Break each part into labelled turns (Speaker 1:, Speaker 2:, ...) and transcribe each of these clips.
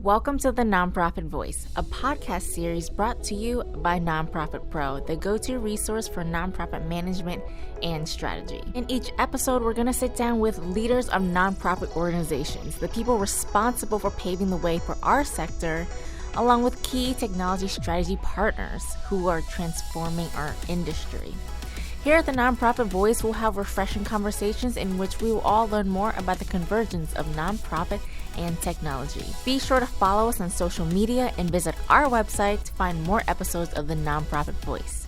Speaker 1: Welcome to the NonProfit Voice, a podcast series brought to you by NonProfit Pro, the go-to resource for nonprofit management and strategy. In each episode, we're going to sit down with leaders of nonprofit organizations, the people responsible for paving the way for our sector, along with key technology strategy partners who are transforming our industry. Here at the NonProfit Voice, we'll have refreshing conversations in which we will all learn more about the convergence of nonprofit and technology. Be sure to follow us on social media and visit our website to find more episodes of the NonProfit Voice.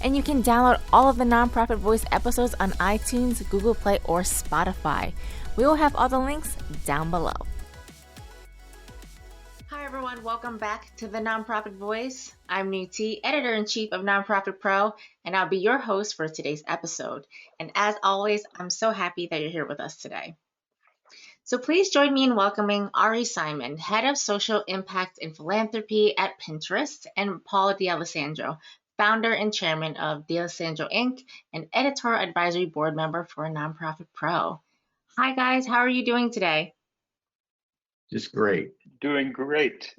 Speaker 1: And you can download all of the NonProfit Voice episodes on iTunes, Google Play, or Spotify. We will have all the links down below. Hi everyone, welcome back to the NonProfit Voice. I'm Nuti, Editor-in-Chief of NonProfit Pro, and I'll be your host for today's episode. And as always, I'm so happy that you're here with us today. So please join me in welcoming Ari Simon, Head of Social Impact and Philanthropy at Pinterest, and Paul D'Alessandro, Founder and Chairman of D'Alessandro Inc. and Editorial Advisory Board Member for NonProfit Pro. Hi guys, how are you doing today?
Speaker 2: Just great.
Speaker 3: Doing great.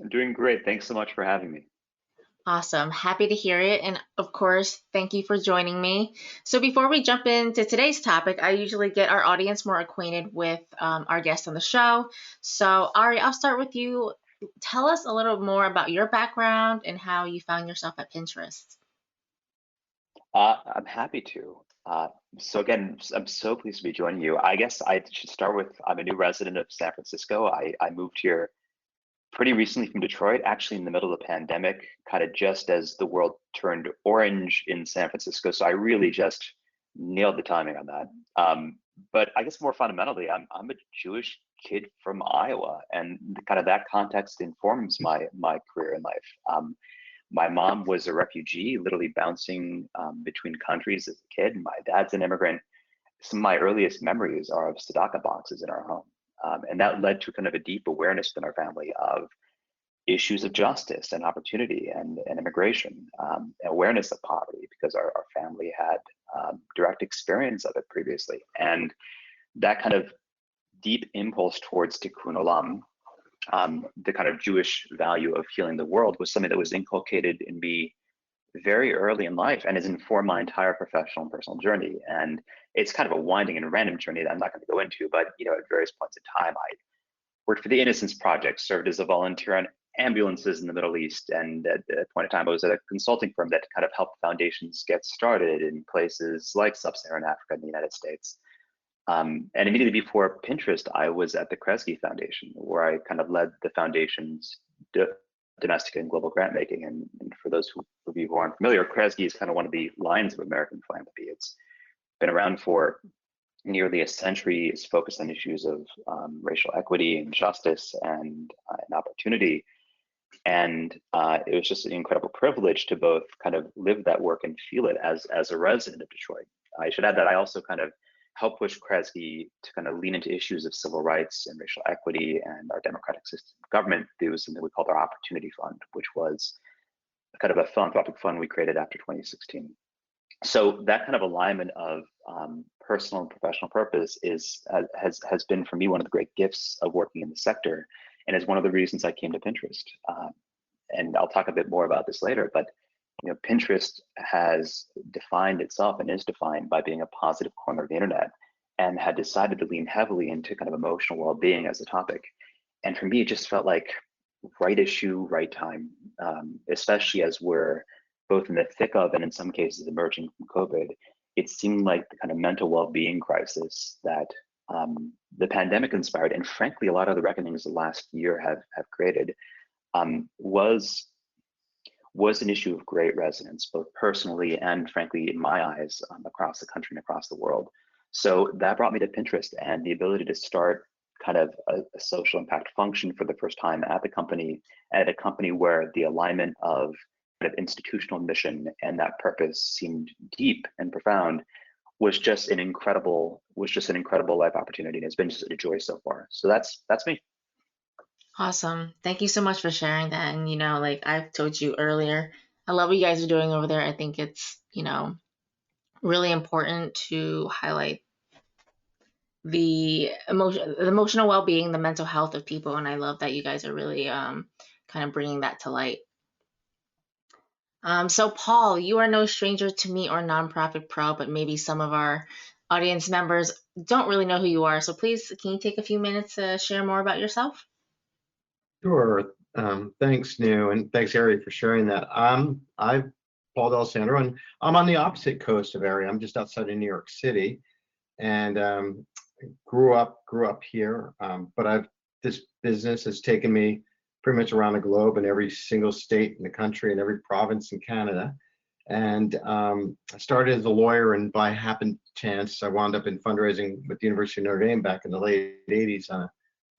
Speaker 3: Thanks so much for having me.
Speaker 1: Awesome. Happy to hear it. And of course, thank you for joining me. So before we jump into today's topic, I usually get our audience more acquainted with our guests on the show. So Ari, I'll start with you. Tell us a little more about your background and how you found yourself at Pinterest.
Speaker 3: I'm happy to. So again, I'm so pleased to be joining you. I guess I should start with, I'm a new resident of San Francisco. I moved here pretty recently from Detroit, actually in the middle of the pandemic, kind of just as the world turned orange in San Francisco. So I really just nailed the timing on that. But I guess more fundamentally, I'm a Jewish kid from Iowa, and kind of that context informs my career in life. My mom was a refugee, literally bouncing between countries as a kid. My dad's an immigrant. Some of my earliest memories are of tzedakah boxes in our home. And that led to kind of a deep awareness in our family of issues of justice and opportunity and immigration, awareness of poverty, because our family had direct experience of it previously. And that kind of deep impulse towards tikkun olam, the kind of Jewish value of healing the world, was something that was inculcated in me very early in life and has informed my entire professional and personal journey. And it's kind of a winding and random journey that I'm not going to go into, but at various points in time, I worked for the Innocence Project, served as a volunteer on ambulances in the Middle East, and at a point in time, I was at a consulting firm that kind of helped foundations get started in places like Sub-Saharan Africa and the United States. And immediately before Pinterest, I was at the Kresge Foundation, where I kind of led the foundation's domestic and global grant making. And for those of you who aren't familiar, Kresge is kind of one of the lions of American philanthropy. It's been around for nearly a century. It's focused on issues of racial equity and justice and opportunity. And it was just an incredible privilege to both kind of live that work and feel it as a resident of Detroit. I should add that I also kind of helped push Kresge to kind of lean into issues of civil rights and racial equity and our democratic system of government through something we called our Opportunity Fund, which was kind of a philanthropic fund we created after 2016. So that kind of alignment of personal and professional purpose has been for me one of the great gifts of working in the sector, and is one of the reasons I came to Pinterest. And I'll talk a bit more about this later, but Pinterest has defined itself and is defined by being a positive corner of the internet, and had decided to lean heavily into kind of emotional well-being as a topic. And for me, it just felt like right issue, right time, especially as we're both in the thick of and in some cases emerging from COVID. It seemed like the kind of mental well-being crisis that the pandemic inspired, and frankly, a lot of the reckonings the last year have created, was an issue of great resonance, both personally and frankly, in my eyes, across the country and across the world. So that brought me to Pinterest, and the ability to start kind of a social impact function for the first time at the company, at a company where the alignment of kind of institutional mission and that purpose seemed deep and profound, was just an incredible life opportunity, and it's been just a joy so far. So that's me.
Speaker 1: Awesome. Thank you so much for sharing that. And, like I've told you earlier, I love what you guys are doing over there. I think it's, really important to highlight the emotional well-being, the mental health of people, and I love that you guys are really kind of bringing that to light. So Paul, you are no stranger to me or Nonprofit Pro, but maybe some of our audience members don't really know who you are. So please, can you take a few minutes to share more about yourself?
Speaker 2: Sure. Thanks, New, and thanks, Ari, for sharing that. I'm Paul Del Sandro, and I'm on the opposite coast of Ari. I'm just outside of New York City, and grew up here. But this business has taken me pretty much around the globe in every single state in the country and every province in Canada. And I started as a lawyer, and by happen chance, I wound up in fundraising with the University of Notre Dame back in the late 80s on a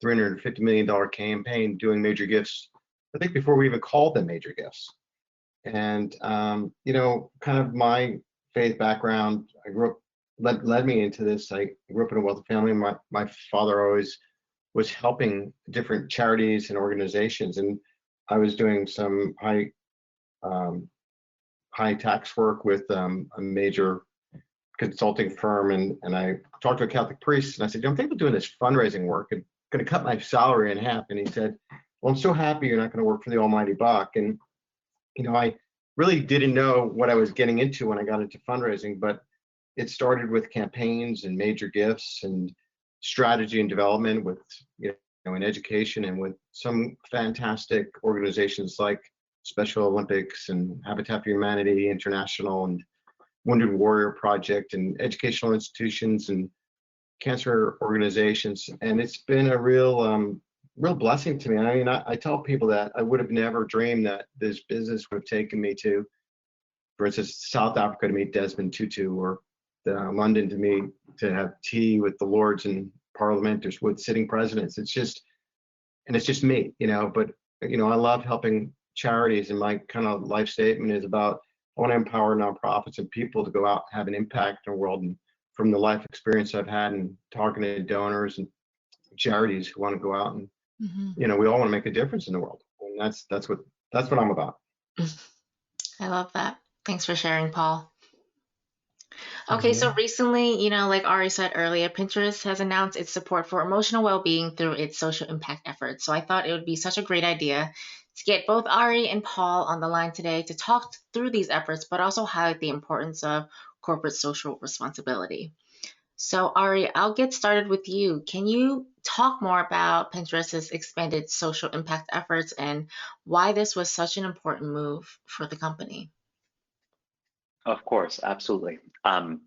Speaker 2: $350 million campaign doing major gifts, I think before we even called them major gifts. And, kind of my faith background, I grew up, led me into this. I grew up in a wealthy family. My father always was helping different charities and organizations. And I was doing some high tax work with a major consulting firm. And I talked to a Catholic priest and I said, I'm thinking of doing this fundraising work and going to cut my salary in half. And he said, well, I'm so happy you're not going to work for the almighty buck. And, I really didn't know what I was getting into when I got into fundraising, but it started with campaigns and major gifts and strategy and development with, in education and with some fantastic organizations like Special Olympics and Habitat for Humanity International and Wounded Warrior Project and educational institutions and cancer organizations. And it's been a real blessing to me. I mean, I tell people that I would have never dreamed that this business would have taken me to, for instance, South Africa to meet Desmond Tutu, or London to have tea with the lords and parliament or with sitting presidents. It's just me, but I love helping charities, and my kind of life statement is about, I want to empower nonprofits and people to go out and have an impact in the world. And from the life experience I've had and talking to donors and charities who want to go out and, we all want to make a difference in the world. And that's what I'm about.
Speaker 1: I love that. Thanks for sharing, Paul. Okay, so recently, like Ari said earlier, Pinterest has announced its support for emotional well-being through its social impact efforts. So I thought it would be such a great idea to get both Ari and Paul on the line today to talk through these efforts, but also highlight the importance of corporate social responsibility. So Ari, I'll get started with you. Can you talk more about Pinterest's expanded social impact efforts and why this was such an important move for the company?
Speaker 3: Of course, absolutely. I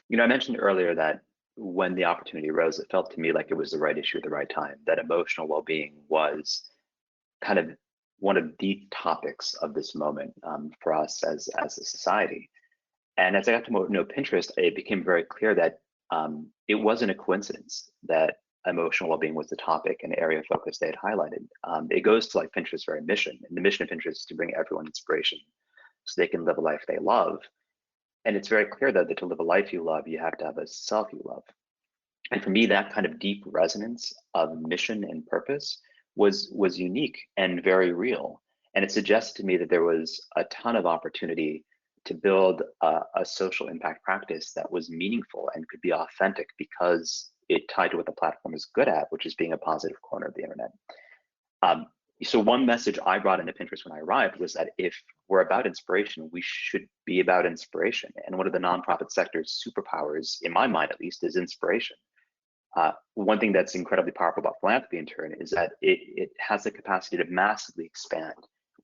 Speaker 3: mentioned earlier that when the opportunity arose, it felt to me like it was the right issue at the right time, that emotional well-being was kind of one of the topics of this moment for us as a society. And as I got to know Pinterest, it became very clear that it wasn't a coincidence that emotional well-being was the topic and area of focus they had highlighted. It goes to Pinterest's very mission, and the mission of Pinterest is to bring everyone inspiration so they can live a life they love. And it's very clear that to live a life you love, you have to have a self you love. And for me, that kind of deep resonance of mission and purpose was unique and very real. And it suggested to me that there was a ton of opportunity to build a social impact practice that was meaningful and could be authentic because it tied to what the platform is good at, which is being a positive corner of the internet. So one message I brought into Pinterest when I arrived was that if we're about inspiration, we should be about inspiration. And one of the nonprofit sector's superpowers, in my mind at least, is inspiration. One thing that's incredibly powerful about philanthropy in turn is that it has the capacity to massively expand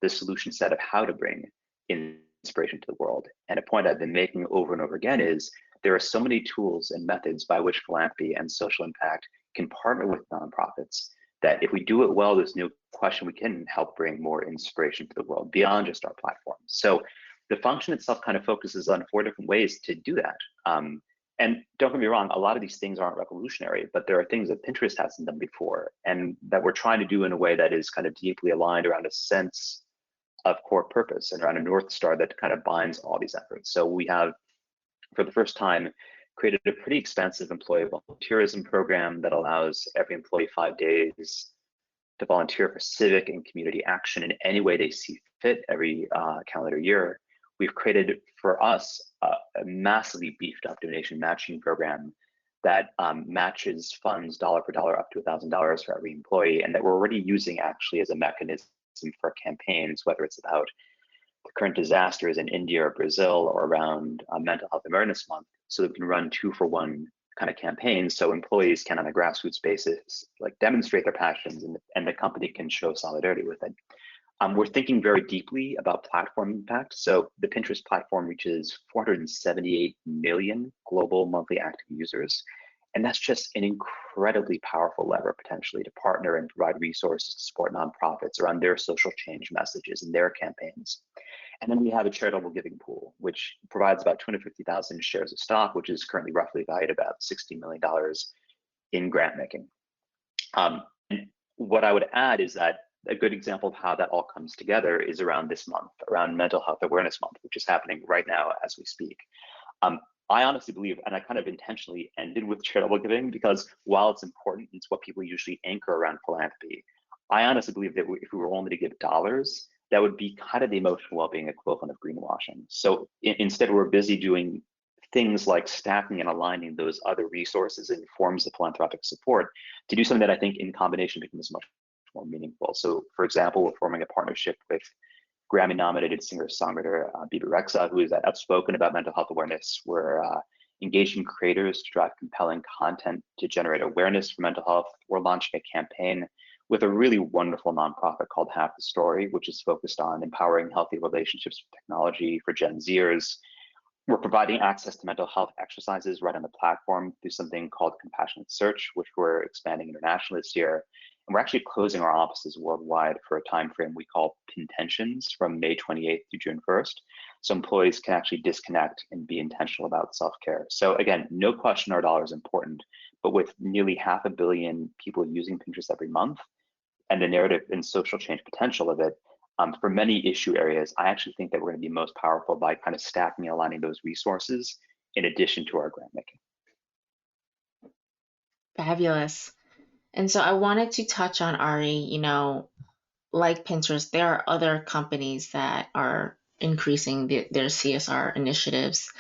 Speaker 3: the solution set of how to bring inspiration to the world. And a point I've been making over and over again is there are so many tools and methods by which philanthropy and social impact can partner with nonprofits that if we do it well, there's no question we can help bring more inspiration to the world beyond just our platform. So the function itself kind of focuses on 4 different ways to do that. And don't get me wrong, a lot of these things aren't revolutionary, but there are things that Pinterest hasn't done before and that we're trying to do in a way that is kind of deeply aligned around a sense of core purpose and around a North Star that kind of binds all these efforts. So we have, for the first time, created a pretty expensive employee volunteerism program that allows every employee 5 days to volunteer for civic and community action in any way they see fit every calendar year. We've created for us a massively beefed up donation matching program that matches funds dollar for dollar up to $1,000 for every employee, and that we're already using actually as a mechanism for campaigns, whether it's about the current disasters in India or Brazil or around Mental Health Awareness Month, so that we can run 2-for-1 kind of campaigns, so employees can on a grassroots basis like demonstrate their passions, and the company can show solidarity with it. We're thinking very deeply about platform impact. So the Pinterest platform reaches 478 million global monthly active users. And that's just an incredibly powerful lever potentially to partner and provide resources to support nonprofits around their social change messages and their campaigns. And then we have a charitable giving pool, which provides about 250,000 shares of stock, which is currently roughly valued about $60 million in grant making. What I would add is that a good example of how that all comes together is around this month, around Mental Health Awareness Month, which is happening right now as we speak. I honestly believe, and I kind of intentionally ended with charitable giving because while it's important, it's what people usually anchor around philanthropy. I honestly believe that if we were only to give dollars, that would be kind of the emotional well-being equivalent of greenwashing. So instead, we're busy doing things like stacking and aligning those other resources in forms of philanthropic support to do something that I think in combination becomes much more meaningful. So for example, we're forming a partnership with Grammy-nominated singer-songwriter Bibi Rexha, who is outspoken about mental health awareness. We're engaging creators to drive compelling content to generate awareness for mental health. We're launching a campaign with a really wonderful nonprofit called Half the Story, which is focused on empowering healthy relationships with technology for Gen Zers. We're providing access to mental health exercises right on the platform through something called Compassionate Search, which we're expanding internationally this year. And we're actually closing our offices worldwide for a time frame we call Pintentions from May 28th through June 1st. So employees can actually disconnect and be intentional about self-care. So again, no question our dollar is important, but with nearly 500 million people using Pinterest every month and the narrative and social change potential of it, for many issue areas, I actually think that we're going to be most powerful by kind of stacking and aligning those resources in addition to our grant making.
Speaker 1: Fabulous. And so I wanted to touch on, Ari, like Pinterest, there are other companies that are increasing their CSR initiatives.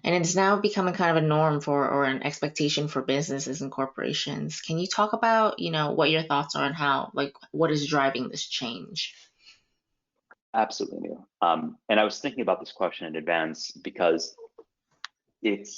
Speaker 1: And it's now becoming kind of a norm or an expectation for businesses and corporations. Can you talk about, what your thoughts are on how, what is driving this change?
Speaker 3: Absolutely. And I was thinking about this question in advance because it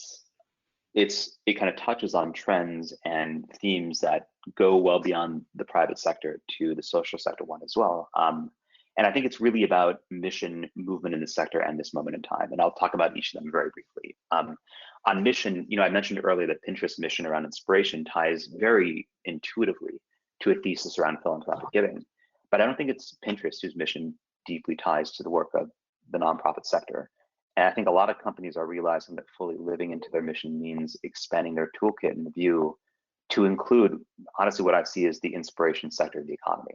Speaker 3: kind of touches on trends and themes that go well beyond the private sector to the social sector one as well. And I think it's really about mission, movement in the sector and this moment in time. And I'll talk about each of them very briefly. On mission, I mentioned earlier that Pinterest's mission around inspiration ties very intuitively to a thesis around philanthropic giving. But I don't think it's Pinterest whose mission deeply ties to the work of the nonprofit sector. And I think a lot of companies are realizing that fully living into their mission means expanding their toolkit and view to include, honestly, what I see as the inspiration sector of the economy.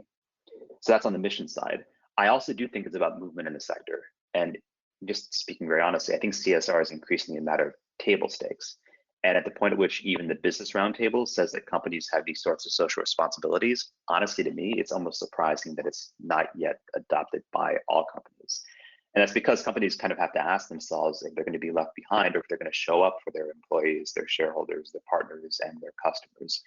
Speaker 3: So that's on the mission side. I also do think it's about movement in the sector. And just speaking very honestly, I think CSR is increasingly a matter of table stakes. And at the point at which even the Business Roundtable says that companies have these sorts of social responsibilities, honestly, to me, it's almost surprising that it's not yet adopted by all companies. And that's because companies kind of have to ask themselves if they're going to be left behind or if they're going to show up for their employees, their shareholders, their partners, and their customers.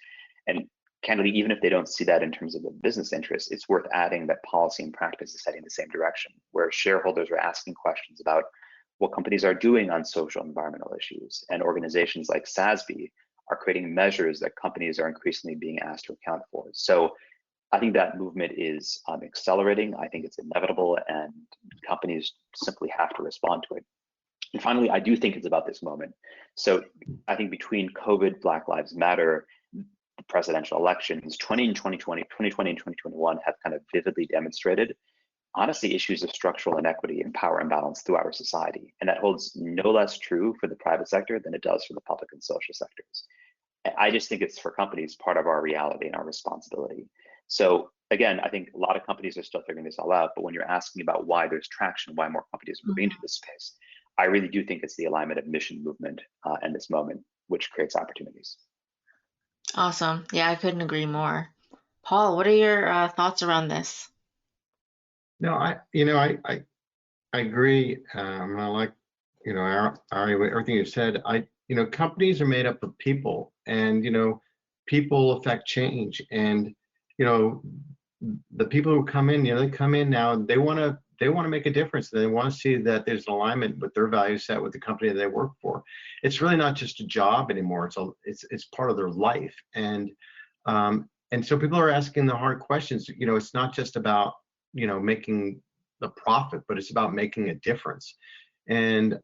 Speaker 3: And candidly, even if they don't see that in terms of a business interest, it's worth adding that policy and practice is heading the same direction, where shareholders are asking questions about what companies are doing on social and environmental issues. And organizations like SASB are creating measures that companies are increasingly being asked to account for. So I think that movement is accelerating. I think it's inevitable, and companies simply have to respond to it. And finally, I do think it's about this moment. So I think between COVID, Black Lives Matter, the presidential elections, 2020 and 2021 have kind of vividly demonstrated, honestly, issues of structural inequity and power imbalance throughout our society. And that holds no less true for the private sector than it does for the public and social sectors. I just think it's, for companies, part of our reality and our responsibility. So again, I think a lot of companies are still figuring this all out, but when you're asking about why there's traction, why more companies are moving into this space, I really do think it's the alignment of mission, movement, and this moment, which creates opportunities.
Speaker 1: Awesome. Yeah, I couldn't agree more. Paul, what are your thoughts around this?
Speaker 2: No, I agree. I like, Ari, everything you said. Companies are made up of people, and people affect change. And the people who come in, they come in now, they want to make a difference. They want to see that there's an alignment with their value set with the company that they work for. It's really not just a job anymore. It's part of their life. And so people are asking the hard questions. It's not just about making the profit, but it's about making a difference. And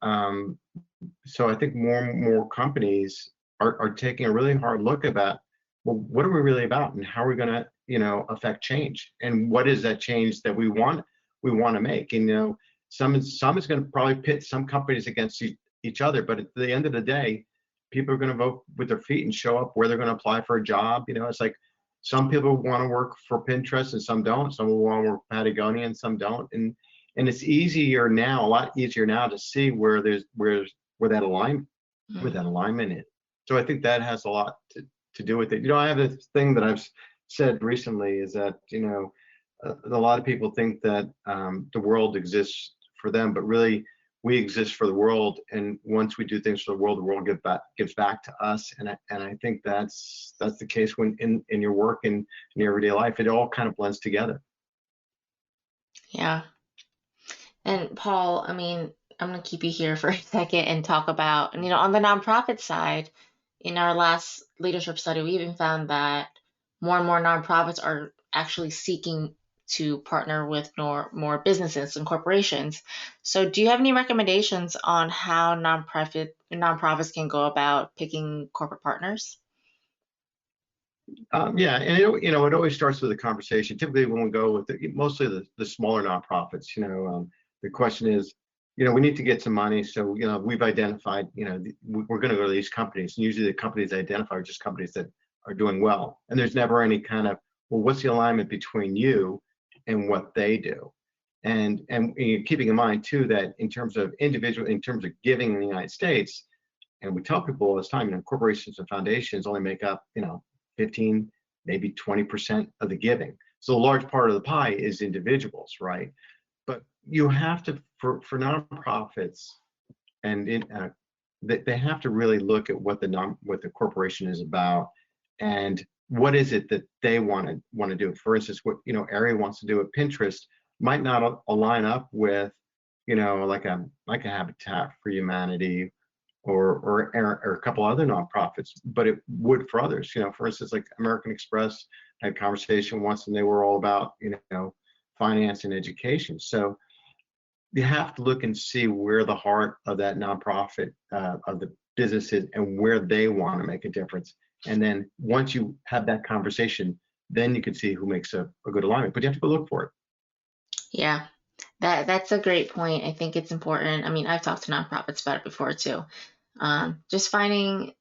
Speaker 2: so I think more and more companies are taking a really hard look about, well, what are we really about, and how are we going to affect change, and what is that change that we want to make. And some is going to probably pit some companies against each other, but at the end of the day, people are going to vote with their feet and show up where they're going to apply for a job. It's like some people want to work for Pinterest and some don't. Some will want to work for Patagonia and some don't. And it's easier now, a lot easier now, to see where that alignment is. So I think that has a lot to do with it. I have this thing that I've said recently, is that a lot of people think that the world exists for them, but really we exist for the world. And once we do things for the world gives back to us. And I think that's the case when in your work and in your everyday life, it all kind of blends together.
Speaker 1: Yeah. And Paul, I mean, I'm going to keep you here for a second and talk about, on the nonprofit side, in our last leadership study, we even found that more and more nonprofits are actually seeking to partner with more businesses and corporations. So do you have any recommendations on how nonprofits can go about picking corporate partners?
Speaker 2: Yeah, and it always starts with a conversation. Typically, when we go with mostly the smaller nonprofits, the question is, we need to get some money. So we've identified, we're going to go to these companies. And usually, the companies identified are just companies that are doing well. And there's never any kind of, well, what's the alignment between you and what they do? And keeping in mind too that in terms of giving in the United States, and we tell people all this time, corporations and foundations only make up 15, maybe 20% of the giving. So a large part of the pie is individuals, right? But you have to, for nonprofits, and they have to really look at what the corporation is about, and what is it that they want to do. For instance, what Ari wants to do at Pinterest might not align up with like a Habitat for Humanity or a couple other nonprofits, but it would for others. For instance, like American Express had a conversation once, and they were all about finance and education. So you have to look and see where the heart of that nonprofit of the business is and where they want to make a difference. And then once you have that conversation, then you can see who makes a good alignment. But you have to go look for it.
Speaker 1: Yeah, that's a great point. I think it's important. I mean, I've talked to nonprofits about it before too. Just finding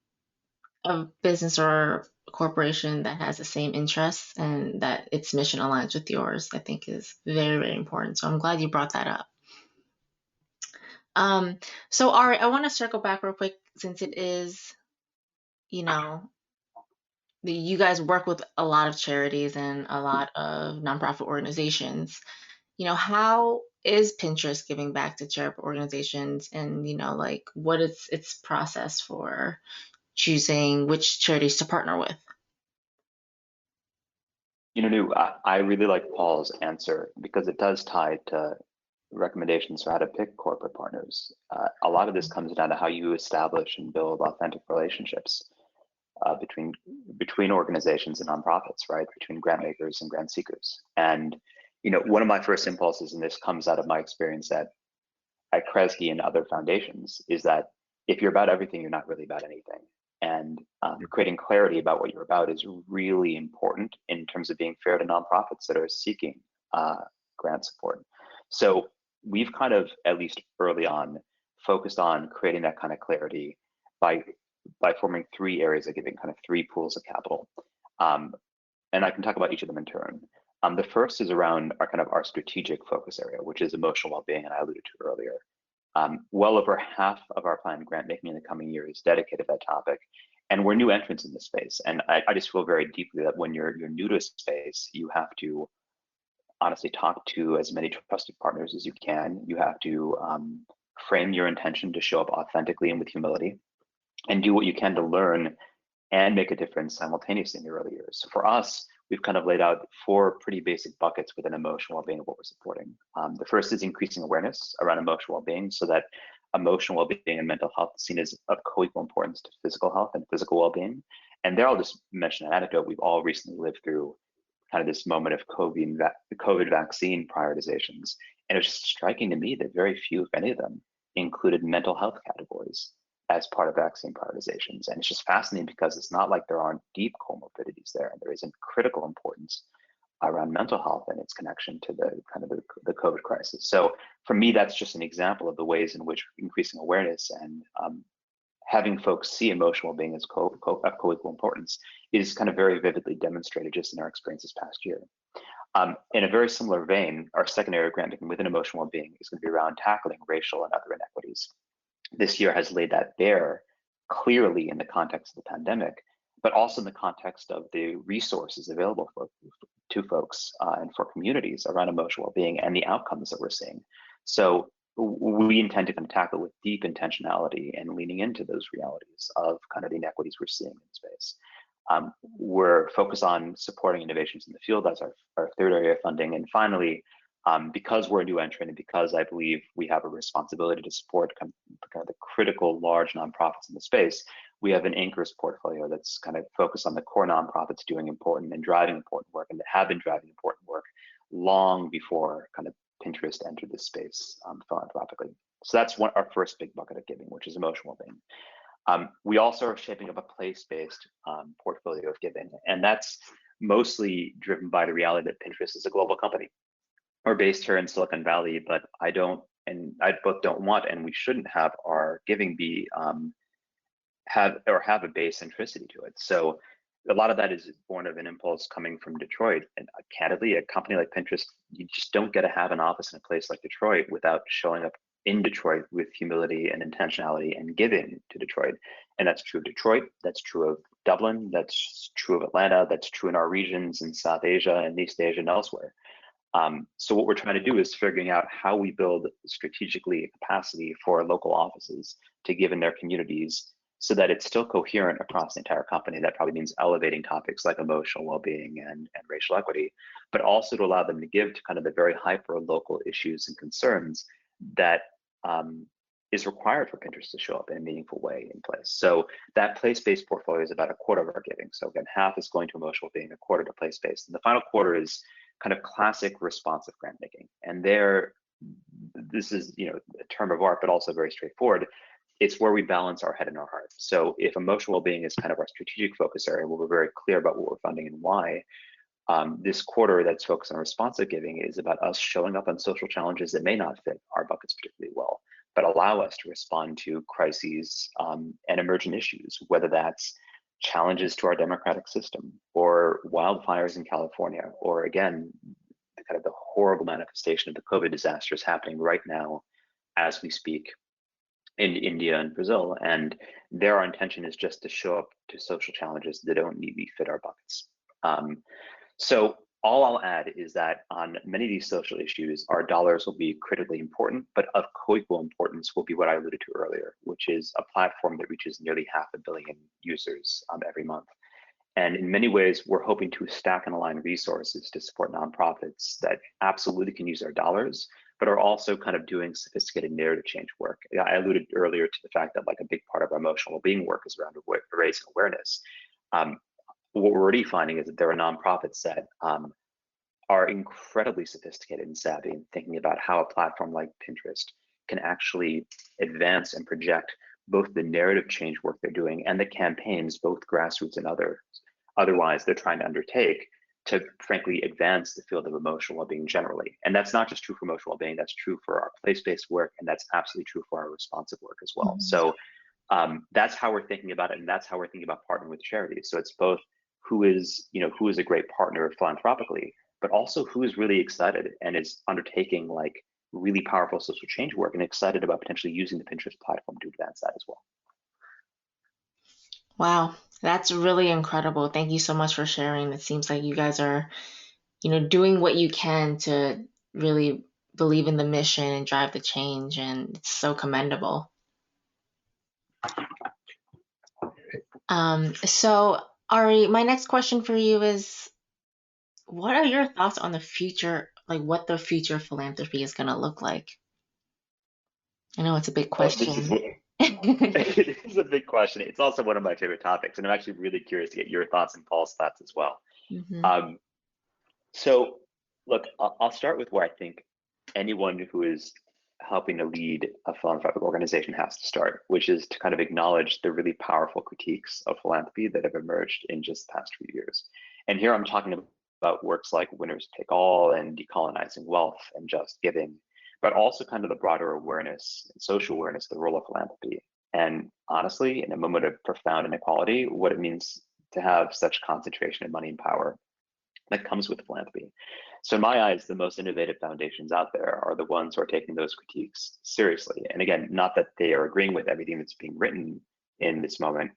Speaker 1: a business or a corporation that has the same interests and that its mission aligns with yours, I think is very, very important. So I'm glad you brought that up. So Ari, I want to circle back real quick, since it is, you guys work with a lot of charities and a lot of nonprofit organizations. How is Pinterest giving back to charitable organizations, and like what is its process for choosing which charities to partner with?
Speaker 3: I really like Paul's answer, because it does tie to recommendations for how to pick corporate partners. A lot of this comes down to how you establish and build authentic relationships between organizations and nonprofits, right? Between grant makers and grant seekers. And one of my first impulses, and this comes out of my experience at Kresge and other foundations, is that if you're about everything, you're not really about anything. And creating clarity about what you're about is really important in terms of being fair to nonprofits that are seeking grant support. So we've kind of, at least early on, focused on creating that kind of clarity by forming 3 areas of giving, kind of 3 pools of capital. And I can talk about each of them in turn. The first is around our strategic focus area, which is emotional well-being, and I alluded to earlier. Well over half of our planned grant making in the coming year is dedicated to that topic, and we're new entrants in this space. And I just feel very deeply that when you're new to a space, you have to honestly talk to as many trusted partners as you can. You have to frame your intention to show up authentically and with humility, and do what you can to learn and make a difference simultaneously in the early years. So for us, we've kind of laid out 4 pretty basic buckets within emotional well-being of what we're supporting. The first is increasing awareness around emotional well-being so that emotional well-being and mental health is seen as of co-equal importance to physical health and physical well-being. And there I'll just mention an anecdote. We've all recently lived through kind of this moment of the COVID vaccine prioritizations. And it was just striking to me that very few, if any of them, included mental health categories as part of vaccine prioritizations. And it's just fascinating because it's not like there aren't deep comorbidities there, and there is a critical importance around mental health and its connection to the kind of the COVID crisis. So for me, that's just an example of the ways in which increasing awareness and having folks see emotional well-being as of co-equal importance is kind of very vividly demonstrated just in our experience this past year. In a very similar vein, our second area of grant making within emotional well-being is going to be around tackling racial and other inequities. This year has laid that bare clearly in the context of the pandemic, but also in the context of the resources available to folks and for communities around emotional well-being and the outcomes that we're seeing. So we intend to kind of tackle with deep intentionality and leaning into those realities of kind of the inequities we're seeing in space. We're focused on supporting innovations in the field. That's our third area of funding. And finally, because we're a new entrant and because I believe we have a responsibility to support kind of the critical large nonprofits in the space, we have an anchors portfolio that's kind of focused on the core nonprofits doing important and driving important work and that have been driving important work long before kind of Pinterest entered this space philanthropically. So that's our first big bucket of giving, which is emotional well-being. We also are shaping up a place-based portfolio of giving, and that's mostly driven by the reality that Pinterest is a global company. We're based here in Silicon Valley, but I both don't want, and we shouldn't have our giving be have a base centricity to it. So a lot of that is born of an impulse coming from Detroit. And candidly, a company like Pinterest, you just don't get to have an office in a place like Detroit without showing up in Detroit with humility and intentionality and giving to Detroit. And that's true of Detroit, that's true of Dublin, that's true of Atlanta, that's true in our regions in South Asia and East Asia and elsewhere. So what we're trying to do is figuring out how we build strategically capacity for local offices to give in their communities so that it's still coherent across the entire company. That probably means elevating topics like emotional well-being and racial equity, but also to allow them to give to kind of the very hyper local issues and concerns that is required for Pinterest to show up in a meaningful way in place. So that place-based portfolio is about a quarter of our giving. So again, half is going to emotional well-being, a quarter to place-based. And the final quarter is kind of classic responsive grant making. And this is a term of art, but also very straightforward. It's where we balance our head and our heart. So if emotional well-being is kind of our strategic focus area, where we're very clear about what we're funding and why, this quarter that's focused on responsive giving is about us showing up on social challenges that may not fit our buckets particularly well, but allow us to respond to crises and emergent issues, whether that's challenges to our democratic system or wildfires in California, or again, kind of the horrible manifestation of the COVID disasters happening right now as we speak in India and Brazil. And our intention is just to show up to social challenges that don't neatly fit our buckets. So all I'll add is that on many of these social issues, our dollars will be critically important, but of co-equal importance will be what I alluded to earlier, which is a platform that reaches nearly 500 million users every month. And in many ways, we're hoping to stack and align resources to support nonprofits that absolutely can use our dollars, but are also kind of doing sophisticated narrative change work. I alluded earlier to the fact that like a big part of our emotional well-being work is around raising awareness. What we're already finding is that there are nonprofits that are incredibly sophisticated and savvy in thinking about how a platform like Pinterest can actually advance and project both the narrative change work they're doing and the campaigns, both grassroots and otherwise they're trying to undertake to frankly advance the field of emotional well-being generally. And that's not just true for emotional well-being, that's true for our place-based work, and that's absolutely true for our responsive work as well. Mm-hmm. So that's how we're thinking about it, and that's how we're thinking about partnering with charities. So it's both who is a great partner philanthropically, but also who is really excited and is undertaking like really powerful social change work and excited about potentially using the Pinterest platform to advance that as well.
Speaker 1: Wow, that's really incredible. Thank you so much for sharing. It seems like you guys are, doing what you can to really believe in the mission and drive the change, and it's so commendable. So Ari, my next question for you is, what are your thoughts on the future, like what the future of philanthropy is going to look like? I know it's a big
Speaker 3: Oh, this is
Speaker 1: question.
Speaker 3: what it is a big question. It's also one of my favorite topics, and I'm actually really curious to get your thoughts and Paul's thoughts as well.
Speaker 1: Hmm.
Speaker 3: Um, so, look, I'll start with where I think anyone who is helping to lead a philanthropic organization has to start, which is to kind of acknowledge the really powerful critiques of philanthropy that have emerged in just the past few years. And here I'm talking about works like Winners Take All and Decolonizing Wealth and Just Giving, but also kind of the broader awareness and social awareness of the role of philanthropy. And honestly, in a moment of profound inequality, what it means to have such concentration of money and power that comes with philanthropy. So in my eyes, the most innovative foundations out there are the ones who are taking those critiques seriously. And again, not that they are agreeing with everything that's being written in this moment,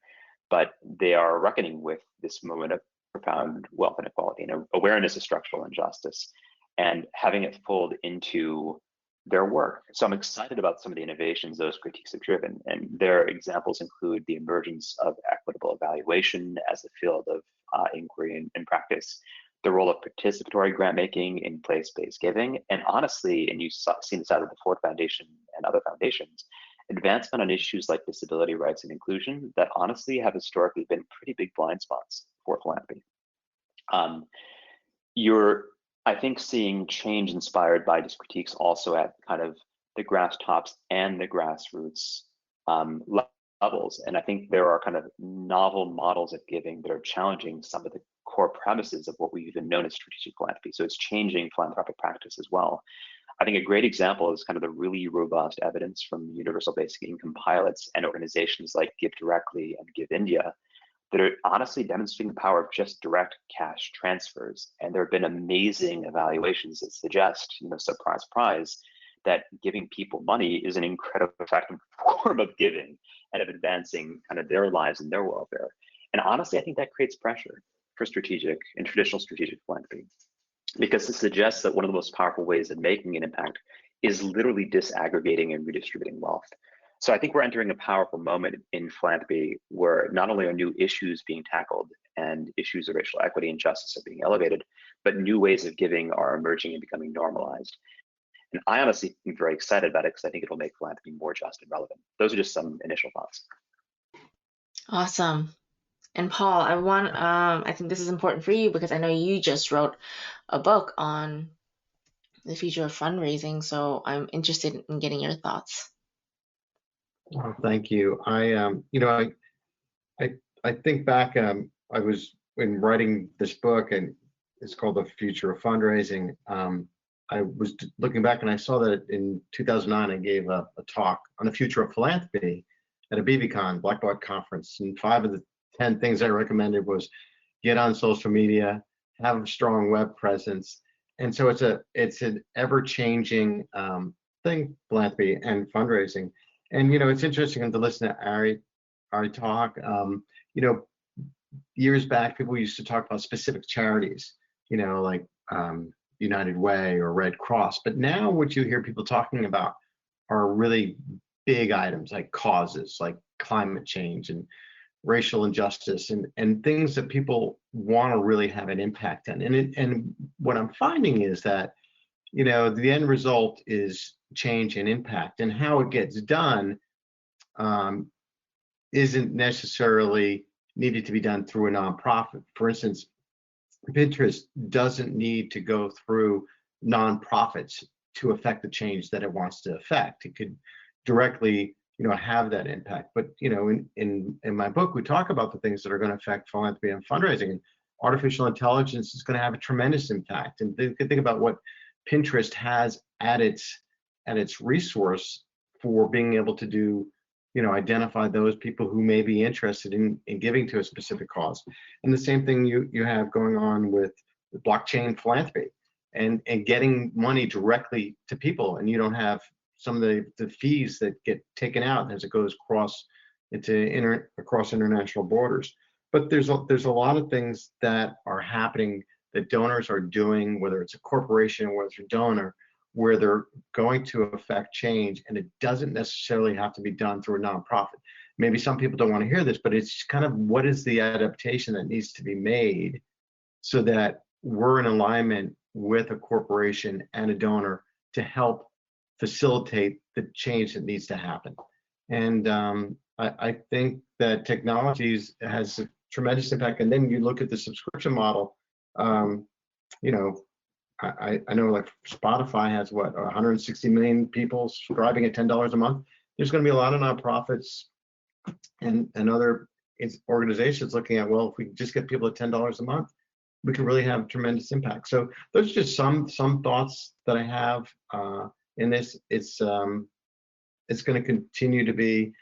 Speaker 3: but they are reckoning with this moment of profound wealth inequality and awareness of structural injustice and having it fold into their work. So I'm excited about some of the innovations those critiques have driven. And their examples include the emergence of equitable evaluation as a field of inquiry and practice, the role of participatory grant making in place-based giving, and honestly, and you've seen this out of the Ford Foundation and other foundations, advancement on issues like disability rights and inclusion that honestly have historically been pretty big blind spots for philanthropy. You're, I think, seeing change inspired by these critiques also at kind of the grass tops and the grassroots levels. And I think there are kind of novel models of giving that are challenging some of the core premises of what we've even known as strategic philanthropy. So it's changing philanthropic practice as well. I think a great example is kind of the really robust evidence from universal basic income pilots and organizations like Give Directly and Give India that are honestly demonstrating the power of just direct cash transfers. And there have been amazing evaluations that suggest, surprise, surprise, that giving people money is an incredibly effective form of giving and of advancing kind of their lives and their welfare. And honestly, I think that creates pressure for strategic and traditional strategic philanthropy, because it suggests that one of the most powerful ways of making an impact is literally disaggregating and redistributing wealth. So I think we're entering a powerful moment in philanthropy where not only are new issues being tackled and issues of racial equity and justice are being elevated, but new ways of giving are emerging and becoming normalized. And I honestly am very excited about it because I think it'll make philanthropy more just and relevant. Those are just some initial thoughts.
Speaker 1: Awesome. And Paul, I think this is important for you because I know you just wrote a book on the future of fundraising, so I'm interested in getting your thoughts.
Speaker 2: Well, thank you. I think back. I was in writing this book, and it's called The Future of Fundraising. I was looking back, and I saw that in 2009, I gave a talk on the future of philanthropy at a BBCon Black Belt conference, and 5 of the 10 things I recommended was get on social media, have a strong web presence, and so it's an ever-changing thing, philanthropy and fundraising. And it's interesting to listen to Ari talk. Years back, people used to talk about specific charities, like United Way or Red Cross. But now what you hear people talking about are really big items like causes like climate change and racial injustice and things that people want to really have an impact on. And what I'm finding is that, the end result is change and impact, and how it gets done isn't necessarily needed to be done through a nonprofit. For instance, Pinterest doesn't need to go through nonprofits to affect the change that it wants to affect. It could directly, have that impact. But in my book, we talk about the things that are going to affect philanthropy and fundraising. And artificial intelligence is going to have a tremendous impact. And think about what Pinterest has at its resource for being able to do, identify those people who may be interested in giving to a specific cause. And the same thing you have going on with blockchain philanthropy and getting money directly to people, and you don't have some of the fees that get taken out as it goes across international borders. But there's a lot of things that are happening that donors are doing, whether it's a corporation or whether it's a donor, where they're going to affect change, and it doesn't necessarily have to be done through a nonprofit. maybe some people don't want to hear this, but it's kind of what is the adaptation that needs to be made so that we're in alignment with a corporation and a donor to help facilitate the change that needs to happen. And I think that technologies has a tremendous impact. And then you look at the subscription model, you know, I know like Spotify has what, 160 million people subscribing at $10 a month. There's going to be a lot of nonprofits and other organizations looking at, well, if we just get people at $10 a month, we can really have tremendous impact. So those are just some thoughts that I have in this. It's going to continue to be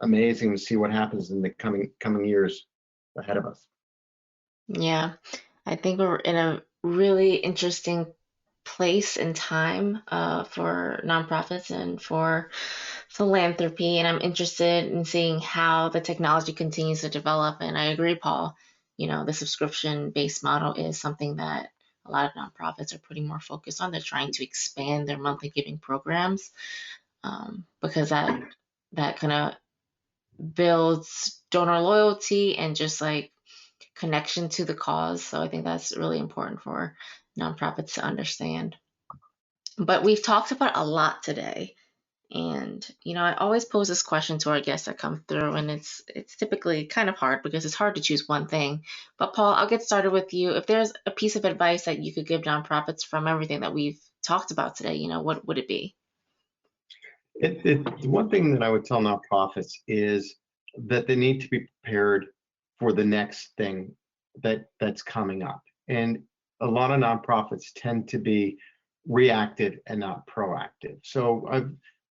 Speaker 2: amazing to see what happens in the coming years ahead of us.
Speaker 1: Yeah, I think we're in a really interesting place and time for nonprofits and for philanthropy. And I'm interested in seeing how the technology continues to develop. And I agree, Paul, the subscription-based model is something that a lot of nonprofits are putting more focus on. They're trying to expand their monthly giving programs because that kind of builds donor loyalty and just like connection to the cause. So I think that's really important for nonprofits to understand. But we've talked about a lot today. And, I always pose this question to our guests that come through, and it's typically kind of hard because it's hard to choose one thing. But Paul, I'll get started with you. If there's a piece of advice that you could give nonprofits from everything that we've talked about today, what would it be?
Speaker 2: One thing that I would tell nonprofits is that they need to be prepared for the next thing that's coming up. And a lot of nonprofits tend to be reactive and not proactive. So I've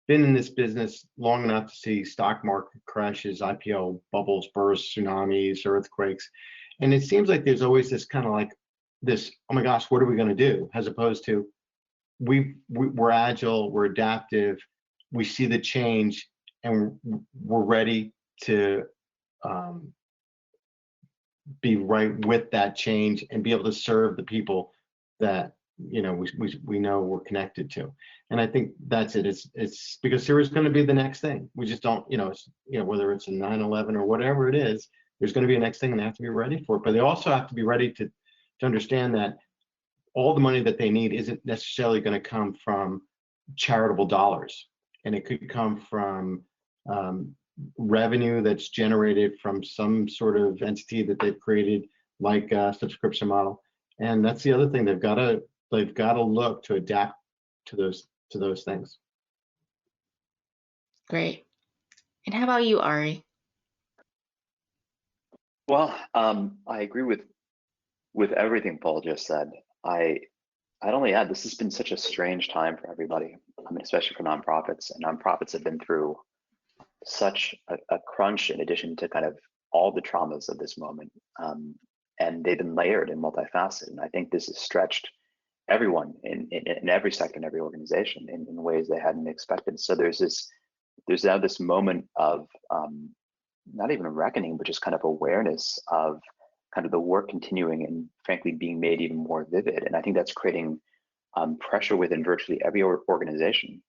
Speaker 2: been in this business long enough to see stock market crashes, IPO bubbles burst, tsunamis, earthquakes. And it seems like there's always this kind of like this, oh my gosh, what are we going to do? As opposed to we're agile, we're adaptive, we see the change, and we're ready to be right with that change and be able to serve the people that we know we're connected to. And I think that's it. It's because there is going to be the next thing. We just don't, whether it's a 9/11 or whatever it is, there's going to be a next thing, and they have to be ready for it. But they also have to be ready to understand that all the money that they need isn't necessarily going to come from charitable dollars, and it could come from revenue that's generated from some sort of entity that they've created, like a subscription model. And that's the other thing. They've got to look to adapt to those things.
Speaker 1: Great. And how about you, Ari?
Speaker 3: Well, I agree with everything Paul just said. I'd only add, this has been such a strange time for everybody. I mean, especially for nonprofits. And nonprofits have been through such a crunch in addition to kind of all the traumas of this moment. And they've been layered and multifaceted. And I think this has stretched everyone in every sector, in every organization in ways they hadn't expected. So there's now this moment of not even a reckoning, but just kind of awareness of kind of the work continuing and frankly being made even more vivid. And I think that's creating pressure within virtually every organization.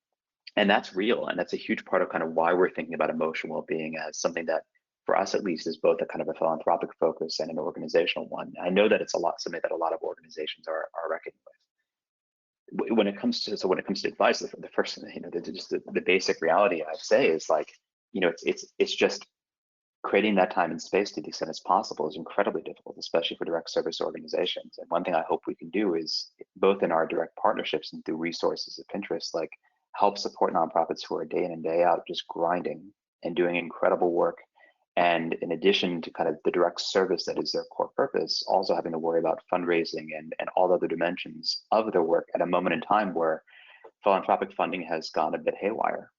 Speaker 3: And that's real. And that's a huge part of kind of why we're thinking about emotional well-being as something that, for us at least, is both a kind of a philanthropic focus and an organizational one. I know that it's something that a lot of organizations are reckoning with. When it comes to advice, the first, the basic reality I'd say is like, it's just creating that time and space to the extent it's possible is incredibly difficult, especially for direct service organizations. And one thing I hope we can do is, both in our direct partnerships and through resources of Pinterest, like help support nonprofits who are day in and day out just grinding and doing incredible work. And in addition to kind of the direct service that is their core purpose, also having to worry about fundraising and all other dimensions of their work at a moment in time where philanthropic funding has gone a bit haywire.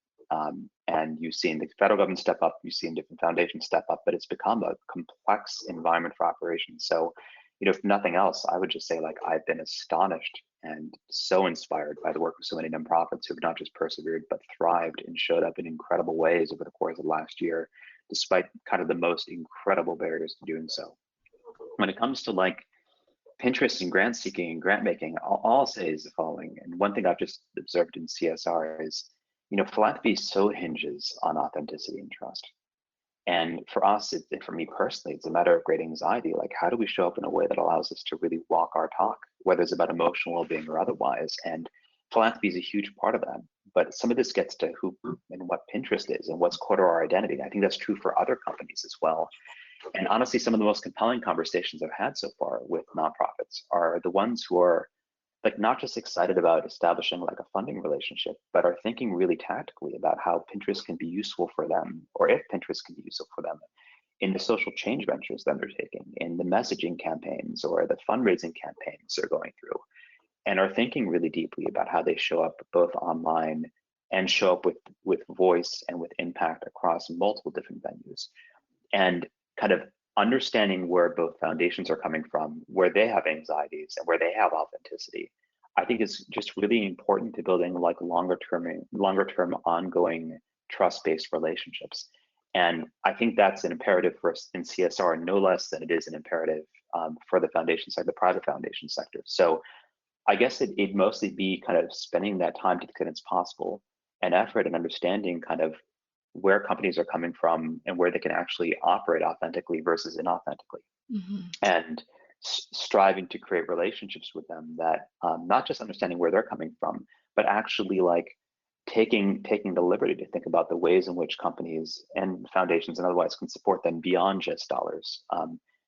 Speaker 3: And you've seen the federal government step up, you've seen different foundations step up, but it's become a complex environment for operations. So, if nothing else, I would just say, like, I've been astonished and so inspired by the work of so many nonprofits who have not just persevered, but thrived and showed up in incredible ways over the course of last year, despite kind of the most incredible barriers to doing so. When it comes to like Pinterest and grant seeking and grant making, all I'll say is the following. And one thing I've just observed in CSR is philanthropy so hinges on authenticity and trust. And for us, for me personally, it's a matter of great anxiety. Like, how do we show up in a way that allows us to really walk our talk, whether it's about emotional well-being or otherwise? And philanthropy is a huge part of that. But some of this gets to who and what Pinterest is and what's core to our identity. And I think that's true for other companies as well. And honestly, some of the most compelling conversations I've had so far with nonprofits are the ones who are like not just excited about establishing like a funding relationship, but are thinking really tactically about how Pinterest can be useful for them, or if Pinterest can be useful for them in the social change ventures that they're taking, in the messaging campaigns or the fundraising campaigns they're going through, and are thinking really deeply about how they show up both online and show up with voice and with impact across multiple different venues. And kind of understanding where both foundations are coming from, where they have anxieties and where they have authenticity, I think is just really important to building like longer term ongoing trust-based relationships. And I think that's an imperative for us in CSR, no less than it is an imperative for the foundation sector, the private foundation sector. So I guess it'd mostly be kind of spending that time to the extent it's possible and effort and understanding kind of where companies are coming from and where they can actually operate authentically versus inauthentically, and striving to create relationships with them that not just understanding where they're coming from, but actually like taking the liberty to think about the ways in which companies and foundations and otherwise can support them beyond just dollars.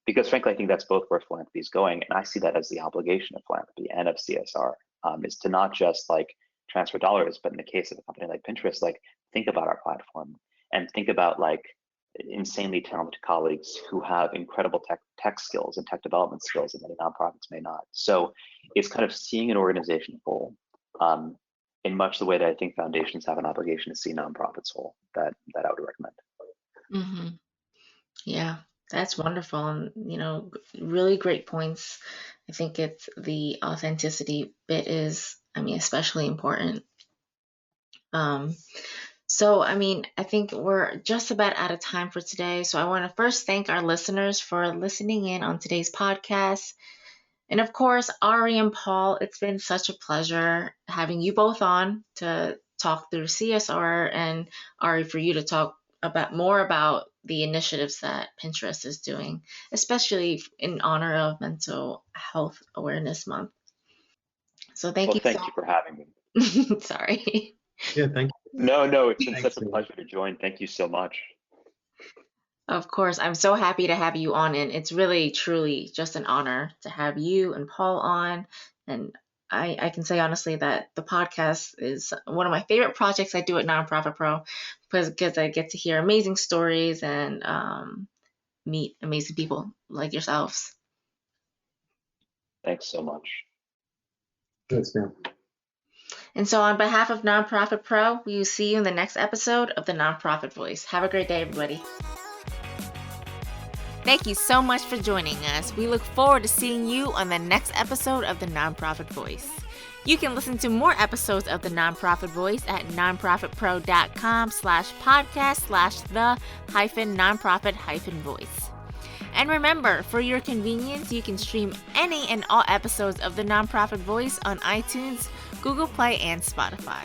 Speaker 3: Because frankly, I think that's both where philanthropy is going, and I see that as the obligation of philanthropy and of CSR, is to not just like transfer dollars, but in the case of a company like Pinterest, like think about our platform and think about like insanely talented colleagues who have incredible tech skills and tech development skills that many nonprofits may not. So it's kind of seeing an organization whole, in much the way that I think foundations have an obligation to see nonprofits whole, that I would recommend.
Speaker 1: Yeah, that's wonderful. And, really great points. I think it's the authenticity bit is, especially important. So, I think we're just about out of time for today. So I want to first thank our listeners for listening in on today's podcast. And of course, Ari and Paul, it's been such a pleasure having you both on to talk through CSR, and Ari, for you to talk more about the initiatives that Pinterest is doing, especially in honor of Mental Health Awareness Month. So thank you.
Speaker 3: Thank you for having
Speaker 1: me. Sorry.
Speaker 2: Yeah, thank you.
Speaker 3: No, it's been such a pleasure to join. Thank you so much.
Speaker 1: Of course, I'm so happy to have you on, and it's really, truly just an honor to have you and Paul on. And I can say honestly that the podcast is one of my favorite projects I do at NonProfit Pro, because I get to hear amazing stories and meet amazing people like yourselves.
Speaker 3: Thanks so much.
Speaker 2: Thanks, man.
Speaker 1: And so on behalf of NonProfit Pro, we will see you in the next episode of the Nonprofit Voice. Have a great day, everybody. Thank you so much for joining us. We look forward to seeing you on the next episode of the Nonprofit Voice. You can listen to more episodes of the Nonprofit Voice at nonprofitpro.com/podcast/the-nonprofit-voice. And remember, for your convenience, you can stream any and all episodes of the Nonprofit Voice on iTunes, Google Play, and Spotify.